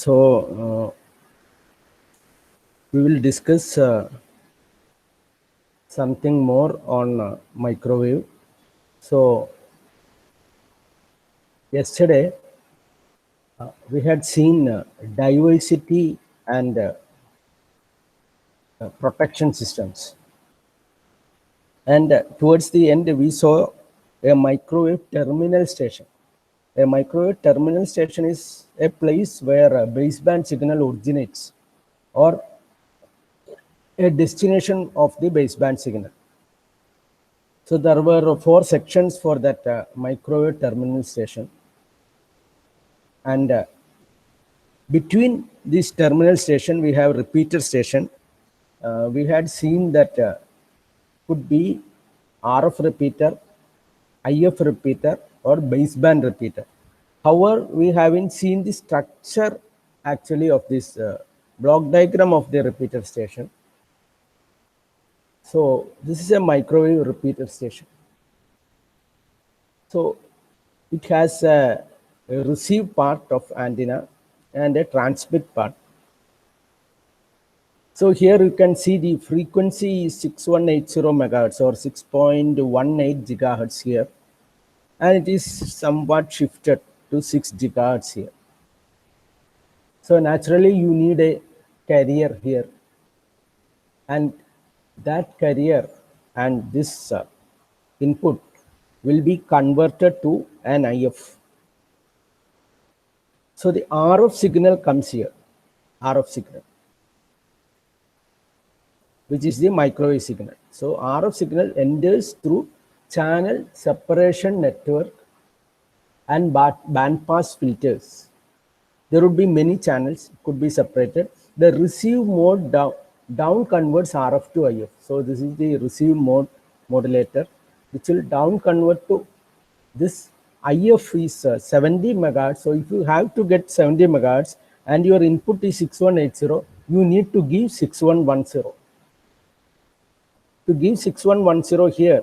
So we will discuss something more on microwave. So yesterday we had seen diversity and protection systems, and towards the end we saw a microwave terminal station. A microwave terminal station is a place where a baseband signal originates, or a destination of the baseband signal. So there were 4 sections for that microwave terminal station, and between this terminal station we have repeater station. We had seen that could be RF repeater, IF repeater, or baseband repeater. However, we haven't seen the structure actually of this block diagram of the repeater station. So this is a microwave repeater station. So it has a receive part of antenna and a transmit part. So here you can see the frequency is 6180 megahertz or 6.18 gigahertz here, and it is somewhat shifted to 6 gigahertz here. So naturally you need a carrier here, and that carrier and this input will be converted to an IF. So the RF signal comes here, RF signal, which is the microwave signal. So RF signal enters through channel separation network and bandpass filters. There would be many channels, could be separated. The receive mode down converts RF to IF. So this is the receive mode modulator, which will down convert to this IF is 70 megahertz. So if you have to get 70 megahertz and your input is 6180, you need to give 6110. To give 6110 here,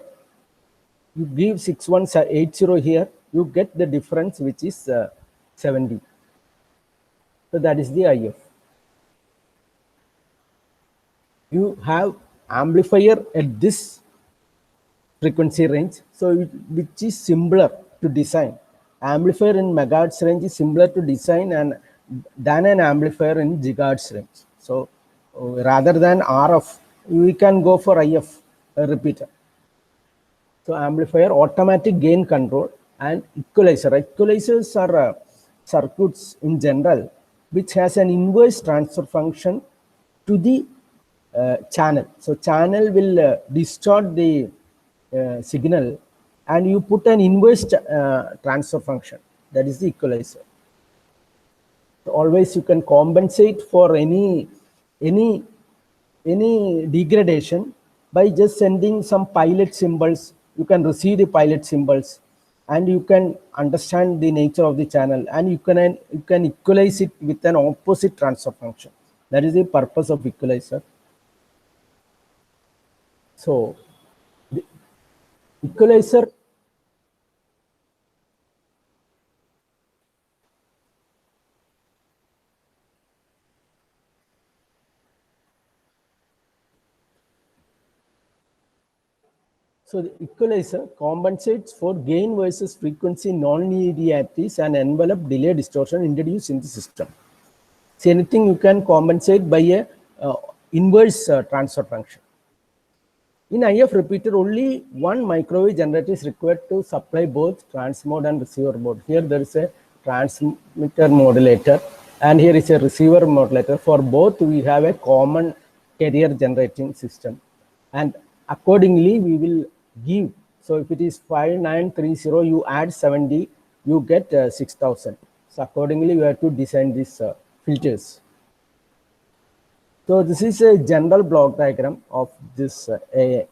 you give 6180 here, you get the difference, which is 70. So that is the IF. You have amplifier at this frequency range, so which is simpler to design. Amplifier in megahertz range is simpler to design than an amplifier in gigahertz range. So rather than RF, we can go for IF, a repeater. So amplifier, automatic gain control, and equalizer. Equalizers are circuits in general which has an inverse transfer function to the channel. So channel will distort the signal, and you put an inverse transfer function. That is the equalizer. So always you can compensate for any degradation by just sending some pilot symbols. You can receive the pilot symbols, and you can understand the nature of the channel, and you can equalize it with an opposite transfer function. That is the purpose of equalizer. So the equalizer So the equalizer compensates for gain versus frequency non-linearities and envelope delay distortion introduced in the system. See, anything you can compensate by a inverse transfer function. In IF repeater, only one microwave generator is required to supply both transmode and receiver mode. Here there is a transmitter modulator, and here is a receiver modulator. For both, we have a common carrier generating system, and accordingly we will give. So if it is 5930, you add 70, you get 6000. So accordingly we have to design these filters. So this is a general block diagram of this a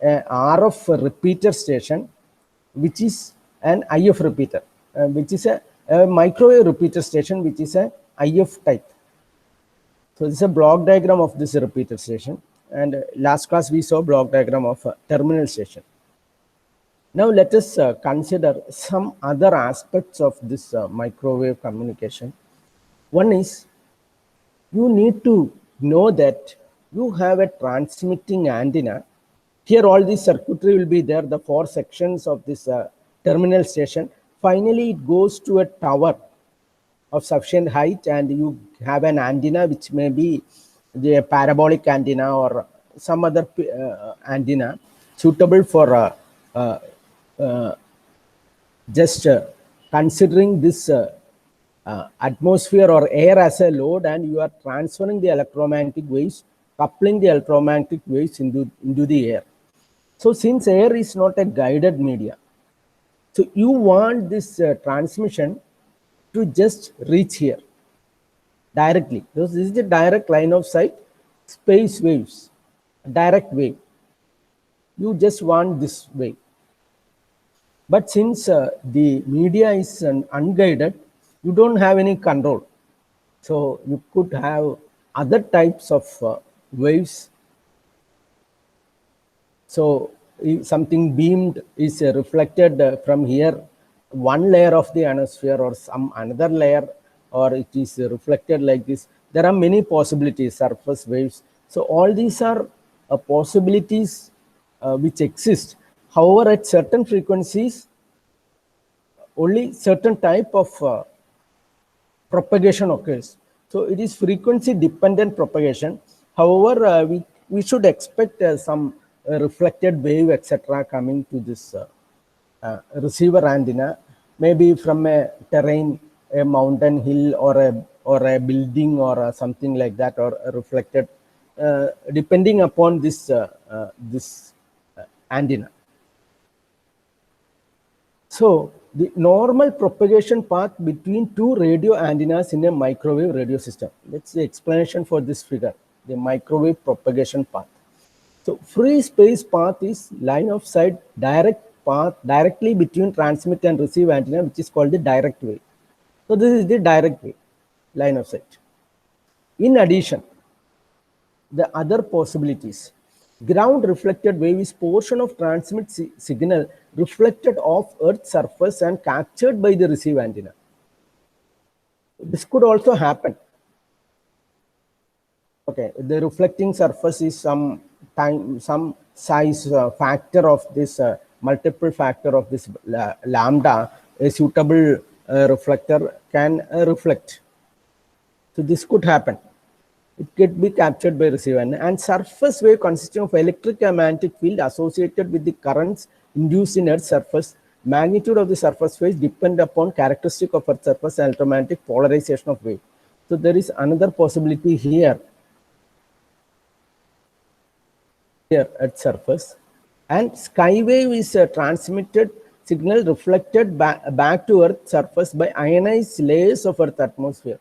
RF repeater station, which is an IF repeater, which is a microwave repeater station, which is a IF type. So this is a block diagram of this repeater station, and last class we saw block diagram of terminal station. Now let us consider some other aspects of this microwave communication. One is you need to know that you have a transmitting antenna. Here all this circuitry will be there, the four sections of this terminal station. Finally, it goes to a tower of sufficient height, and you have an antenna which may be the parabolic antenna or some other antenna suitable for uh, uh, just considering this atmosphere or air as a load, and you are transferring the electromagnetic waves, coupling the electromagnetic waves into the air. So since air is not a guided media, so you want this transmission to just reach here directly. This is the direct line of sight, space waves, direct wave. You just want this wave. But since the media is unguided, you don't have any control. So you could have other types of waves. So if something beamed is reflected from here, one layer of the ionosphere or some another layer, or it is reflected like this. There are many possibilities, surface waves. So all these are possibilities which exist. However, at certain frequencies, only certain type of propagation occurs. So it is frequency dependent propagation. However, we should expect some reflected wave, etc., coming to this receiver antenna, maybe from a terrain, a mountain hill, or a building, or something like that, or a reflected, depending upon this antenna. So the normal propagation path between two radio antennas in a microwave radio system. That's the explanation for this figure, the microwave propagation path. So free space path is line of sight direct path directly between transmit and receive antenna, which is called the direct wave. So this is the direct wave, line of sight. In addition, the other possibilities. Ground reflected wave is portion of transmit signal reflected off Earth's surface and captured by the receive antenna. This could also happen. Okay, the reflecting surface is some size factor of this multiple factor of this lambda. A suitable reflector can reflect. So this could happen. It could be captured by receiver. And surface wave consisting of electric and magnetic field associated with the currents induced in Earth's surface. Magnitude of the surface waves depend upon characteristic of Earth's surface and electromagnetic polarization of wave. So there is another possibility here at surface. And sky wave is a transmitted signal reflected back to Earth's surface by ionized layers of Earth's atmosphere.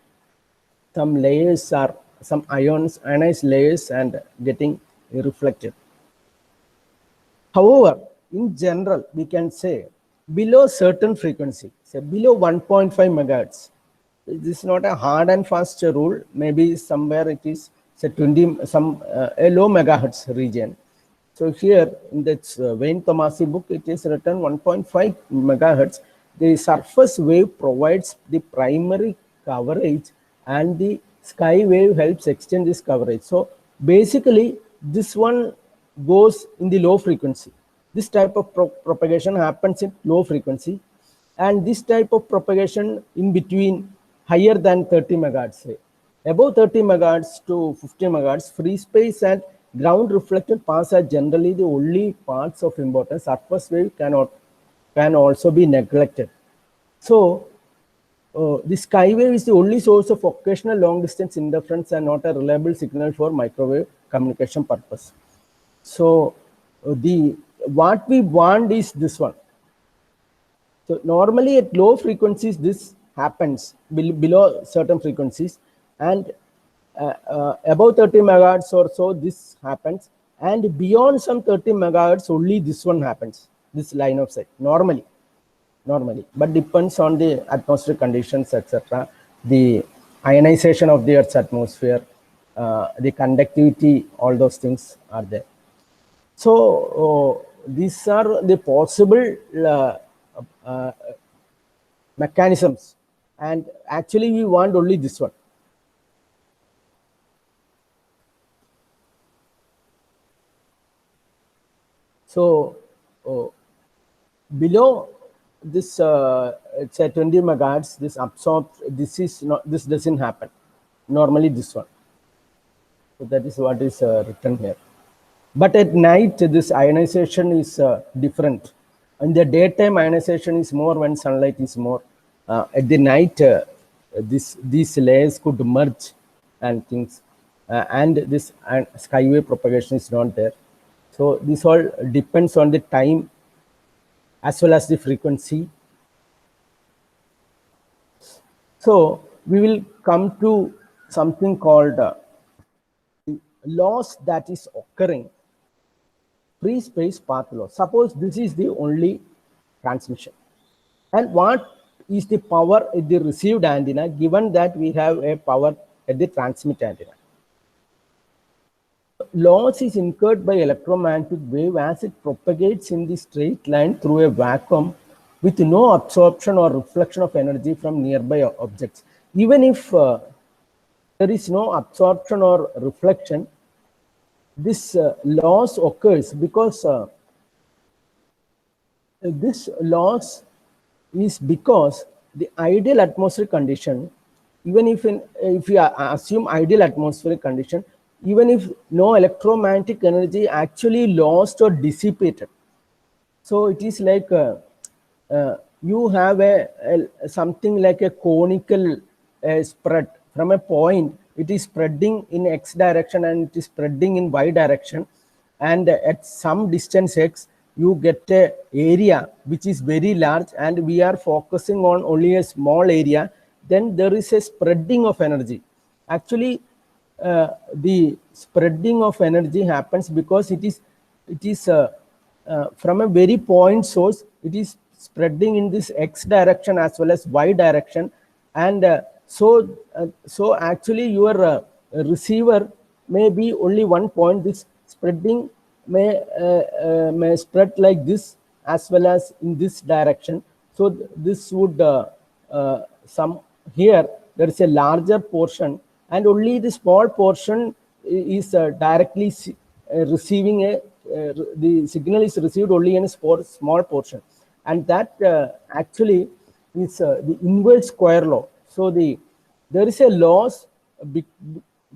Some layers are some ionized layers and getting reflected. However, in general, we can say below certain frequency, say below 1.5 megahertz. This is not a hard and fast rule. Maybe somewhere it is say 20 a low megahertz region. So here in that Wayne Tomasi book, it is written 1.5 megahertz. The surface wave provides the primary coverage, and the sky wave helps extend this coverage. So basically, this one goes in the low frequency. This type of propagation happens in low frequency, and this type of propagation in between higher than 30 megahertz. Say. Above 30 megahertz to 50 megahertz, free space and ground reflected paths are generally the only parts of importance. Surface wave can also be neglected. So the sky wave is the only source of occasional long distance interference and not a reliable signal for microwave communication purpose. So what we want is this one. So normally at low frequencies this happens below certain frequencies, and above 30 megahertz or so this happens, and beyond some 30 megahertz only this one happens, this line of sight normally, but depends on the atmospheric conditions, etc., the ionization of the Earth's atmosphere, the conductivity, all those things are there. So these are the possible mechanisms and actually we want only this one. So below this, it's at 20 megahertz, this this doesn't happen normally, this one. So that is what is written here. But at night, this ionization is different. In the daytime, ionization is more when sunlight is more. At the night, these layers could merge and things, and this skywave propagation is not there. So this all depends on the time as well as the frequency. So we will come to something called loss that is occurring, free space path loss. Suppose this is the only transmission, and what is the power at the received antenna, given that we have a power at the transmit antenna. Loss is incurred by electromagnetic wave as it propagates in the straight line through a vacuum with no absorption or reflection of energy from nearby objects. Even if there is no absorption or reflection, this loss occurs because this loss is because the ideal atmospheric condition, even if you assume ideal atmospheric condition, even if no electromagnetic energy actually lost or dissipated. So it is like you have something like a conical spread from a point. It is spreading in x direction and it is spreading in y direction, and at some distance x you get a area which is very large, and we are focusing on only a small area. Then there is a spreading of energy. Actually the spreading of energy happens because it is from a very point source, it is spreading in this x direction as well as y direction, and so actually your receiver may be only one point. This spreading may spread like this as well as in this direction. So this would some here there is a larger portion, and only the small portion is directly receiving the signal is received only in a small portion, and that actually is the inverse square law. So there is a loss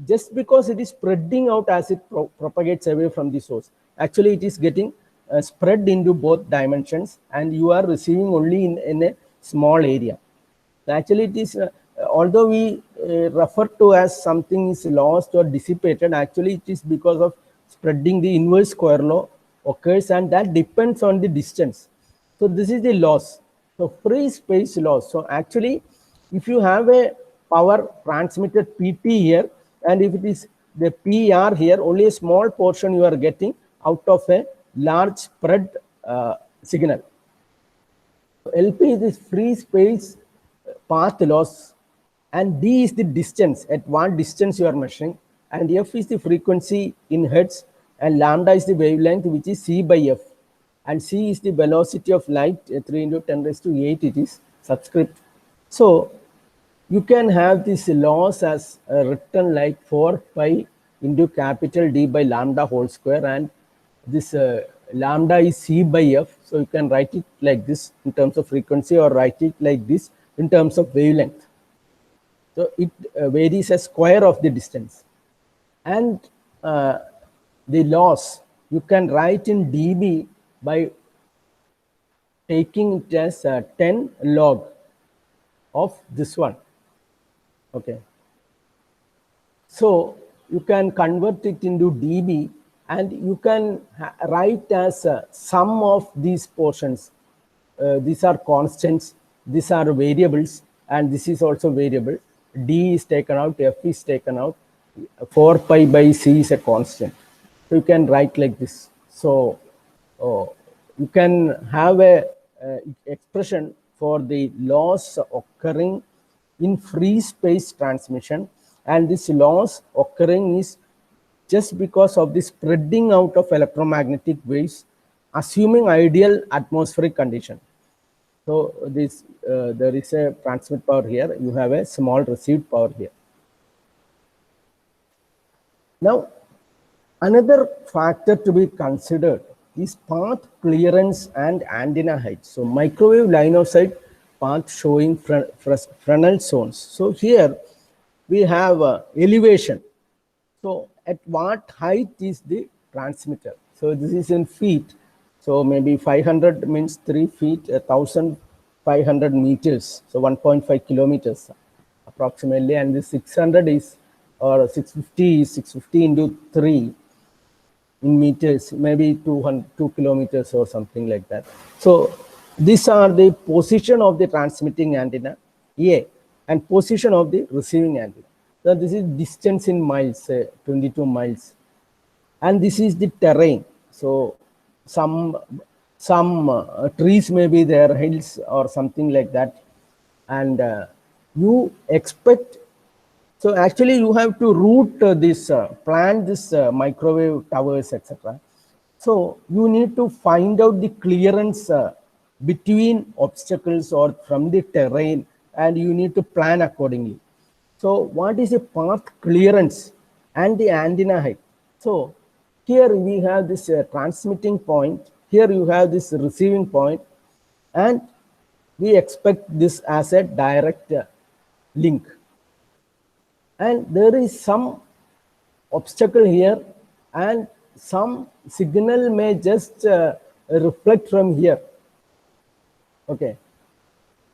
just because it is spreading out as it propagates away from the source. Actually it is getting spread into both dimensions, and you are receiving only in a small area. Actually it is although we refer to as something is lost or dissipated, actually it is because of spreading. The inverse square law occurs, and that depends on the distance. So this is the loss. So free space loss. So actually if you have a power transmitted PT here, and if it is the PR here, only a small portion you are getting out of a large spread signal. So LP is this free space path loss, and D is the distance, at what distance you are measuring, and F is the frequency in hertz, and lambda is the wavelength, which is C by F, and C is the velocity of light, 3 into 10 raised to 8 it is subscript. So you can have this loss as written like 4 pi into capital D by lambda whole square, and this lambda is C by F. So you can write it like this in terms of frequency, or write it like this in terms of wavelength. So it varies a square of the distance. And the loss you can write in dB by taking it as 10 log of this one. Okay. So you can convert it into dB, and you can write as sum of these portions. These are constants, these are variables, and this is also variable. D is taken out, F is taken out, 4 pi by C is a constant. So you can write like this. So you can have a expression for the loss occurring in free space transmission, and this loss occurring is just because of the spreading out of electromagnetic waves, assuming ideal atmospheric condition. So this there is a transmit power here. You have a small received power here. Now, another factor to be considered is path clearance and antenna height. So microwave line of sight path showing Fresnel zones. So here we have elevation. So at what height is the transmitter? So this is in feet. So maybe 500 means 3 feet, 1,500 meters. So 1.5 kilometers approximately. And the 600 is, or 650 is 650 into 3 in meters, maybe 2 kilometers or something like that. So these are the position of the transmitting antenna A and position of the receiving antenna. So this is distance in miles, say 22 miles, and this is the terrain. So some trees may be there, hills or something like that, and you expect. So actually, you have to route this, plan this microwave towers, etc. So you need to find out the clearance between obstacles or from the terrain, and you need to plan accordingly. So what is a path clearance and the antenna height? So here we have this transmitting point. Here you have this receiving point, and we expect this as a direct link. And there is some obstacle here, and some signal may just reflect from here. Okay.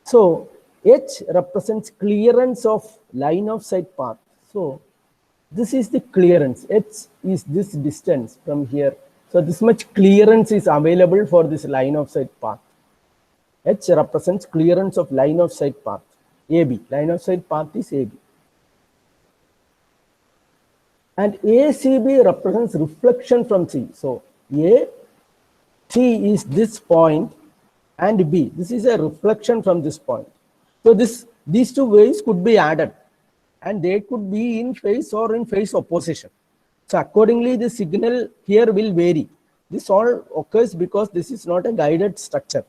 So H represents clearance of line of sight path. So this is the clearance. H is this distance from here. So this much clearance is available for this line of sight path. H represents clearance of line of sight path. AB, line of sight path is AB. And ACB represents reflection from C. So A, C is this point, and B, this is a reflection from this point. So these two waves could be added, and they could be in phase or in phase opposition. So accordingly, the signal here will vary. This all occurs because this is not a guided structure.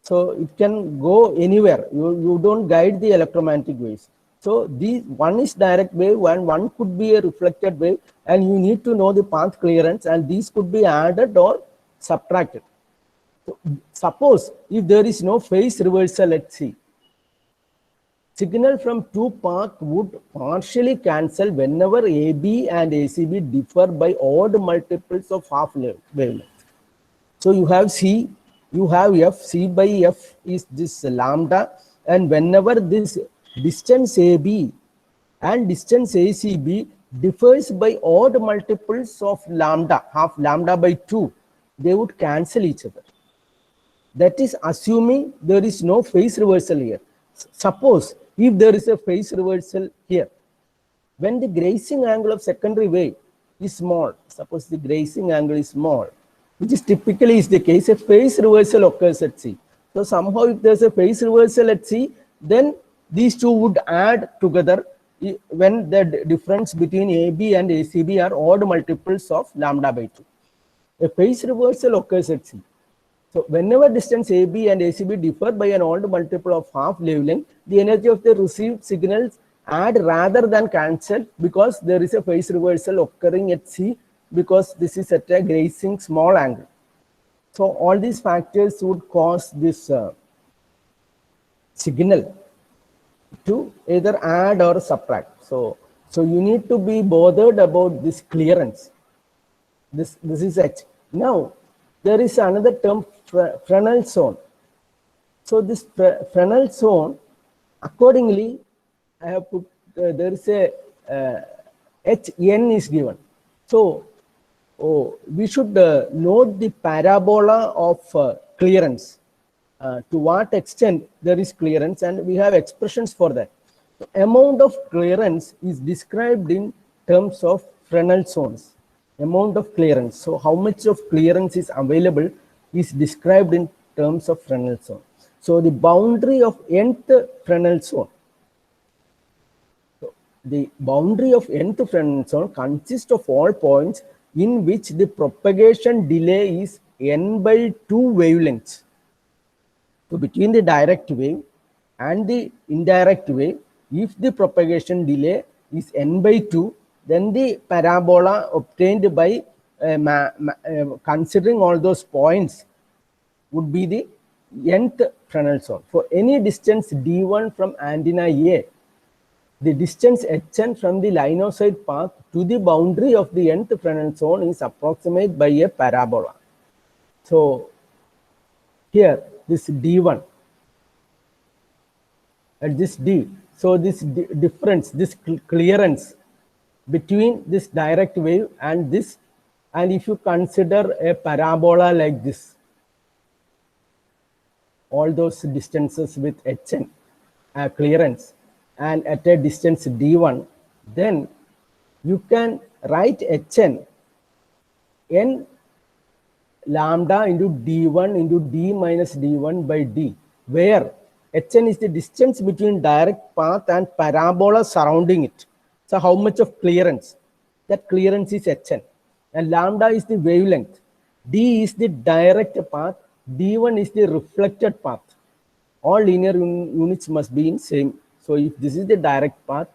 So it can go anywhere. You don't guide the electromagnetic waves. So these, one is direct wave and one could be a reflected wave, and you need to know the path clearance, and these could be added or subtracted. So suppose if there is no phase reversal, let's see. Signal from two paths would partially cancel whenever AB and ACB differ by odd multiples of half wavelength. So you have C, you have F, C by F is this lambda, and whenever this distance AB and distance ACB differs by odd multiples of lambda, half lambda by 2, they would cancel each other. That is assuming there is no phase reversal here. Suppose if there is a phase reversal here, when the grazing angle of secondary wave is small, suppose the grazing angle is small, which is typically is the case, a phase reversal occurs at C. So somehow if there's a phase reversal at C, then these two would add together when the difference between AB and ACB are odd multiples of lambda by 2. A phase reversal occurs at C. So whenever distance AB and ACB differ by an odd multiple of half wavelength, the energy of the received signals add rather than cancel, because there is a phase reversal occurring at C, because this is at a grazing small angle. So all these factors would cause this signal to either add or subtract. So you need to be bothered about this clearance. This is H. Now there is another term, Fresnel zone. So this Fresnel zone, accordingly, I have put there is a Hn is given. So we should note the parabola of clearance. To what extent there is clearance, and we have expressions for that. The amount of clearance is described in terms of Fresnel zones. Amount of clearance. So how much of clearance is available is described in terms of Fresnel zone. So the boundary of nth Fresnel zone. So the boundary of nth Fresnel zone consists of all points in which the propagation delay is n by 2 wavelengths. So between the direct wave and the indirect wave, if the propagation delay is n by 2, then the parabola obtained by considering all those points would be the nth Fresnel zone. For any distance d1 from antenna A, the distance hn from the line of sight path to the boundary of the nth Fresnel zone is approximated by a parabola. So here this d1 at this d, so this difference, this clearance between this direct wave and this, and if you consider a parabola like this, all those distances with hn clearance and at a distance d1, then you can write hn n lambda into d1 into d minus d1 by d, where hn is the distance between direct path and parabola surrounding it. So how much of clearance? That clearance is hn, and lambda is the wavelength, d is the direct path, d1 is the reflected path. All linear units must be in same. So if this is the direct path,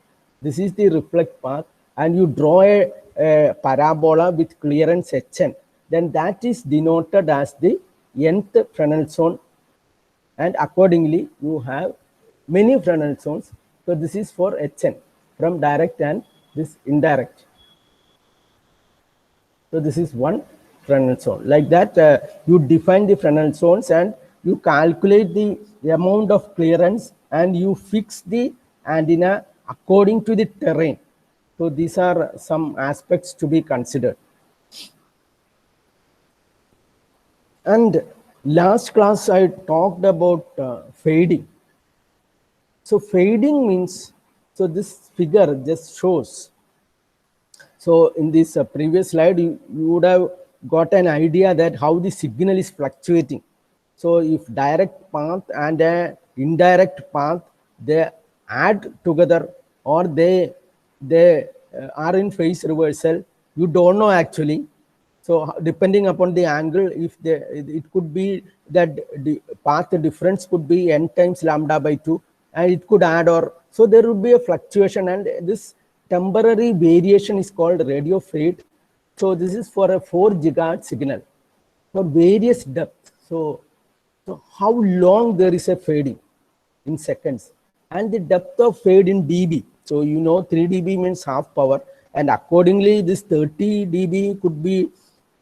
this is the reflect path, and you draw a parabola with clearance hn, then that is denoted as the nth Fresnel zone, and accordingly you have many Fresnel zones. So this is for hn from direct and this indirect. So this is one Fresnel zone. Like that, you define the Fresnel zones and you calculate the amount of clearance and you fix the antenna according to the terrain. So these are some aspects to be considered. And last class I talked about fading. So fading means, so this figure just shows. So in this previous slide, you would have got an idea that how the signal is fluctuating. So if direct path and indirect path, they add together or they are in phase reversal, you don't know actually. So depending upon the angle, if it could be that the path difference could be n times lambda by 2, and it could add, or so there would be a fluctuation, and this temporary variation is called radio fade. So this is for a 4 gigahertz signal for various depths. So how long there is a fading in seconds, and the depth of fade in dB. So you know 3 dB means half power, and accordingly this 30 dB could be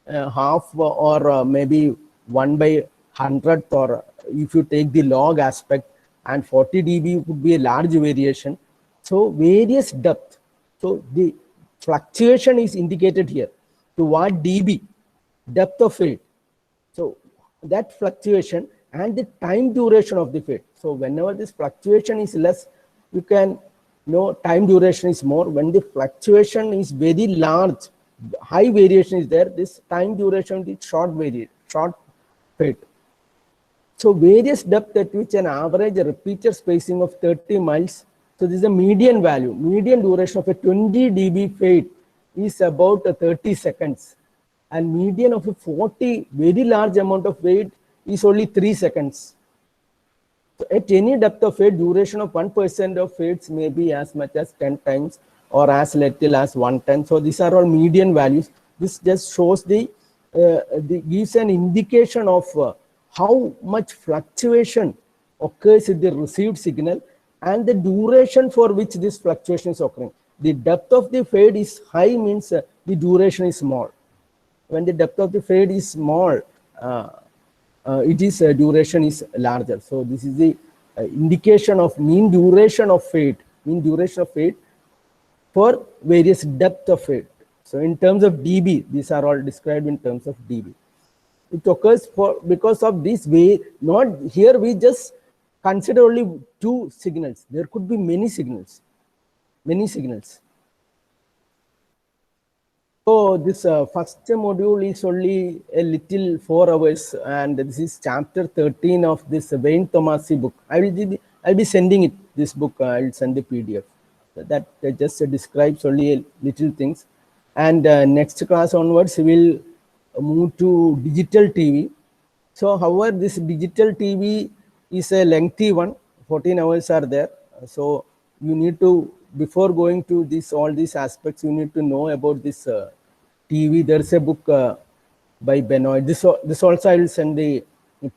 half or maybe 1 by 100th, or if you take the log aspect, and 40 dB could be a large variation. So various depth. So the fluctuation is indicated here to what dB, depth of fade. So that fluctuation and the time duration of the fade. So whenever this fluctuation is less, you can know time duration is more. When the fluctuation is very large, high variation is there, this time duration is short fade. So various depth at which an average repeated spacing of 30 miles. So this is a median value. Median duration of a 20 dB fade is about 30 seconds. And median of a 40 very large amount of fade is only 3 seconds. So at any depth of fade, duration of 1% of fades may be as much as 10 times or as little as 1/10. So these are all median values. This just shows gives an indication of how much fluctuation occurs in the received signal and the duration for which this fluctuation is occurring. The depth of the fade is high means the duration is small. When the depth of the fade is small, it is duration is larger. So this is the indication of mean duration of fade for various depth of fade. So in terms of dB, these are all described in terms of dB. It occurs because of this way. Not here we just consider only 2 signals. There could be many signals. So this first module is only a little 4 hours, and this is chapter 13 of this Wayne Tomasi book. I'll be sending it, this book. I'll send the PDF. That just describes only a little things. And next class onwards, we will move to digital TV. So however, this digital TV is a lengthy one. 14 hours are there. So you need to, before going to this, all these aspects, you need to know about this TV. There's a book by Benoit. This also I will send the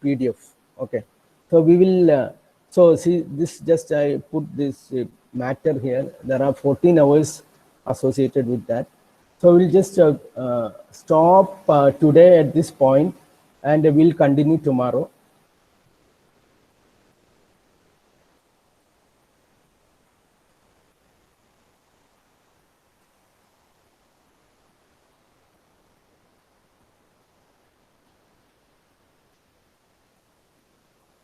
PDF. Okay. So we will, so see this, just I put this matter here. There are 14 hours associated with that. So we'll just stop today at this point, and we'll continue tomorrow.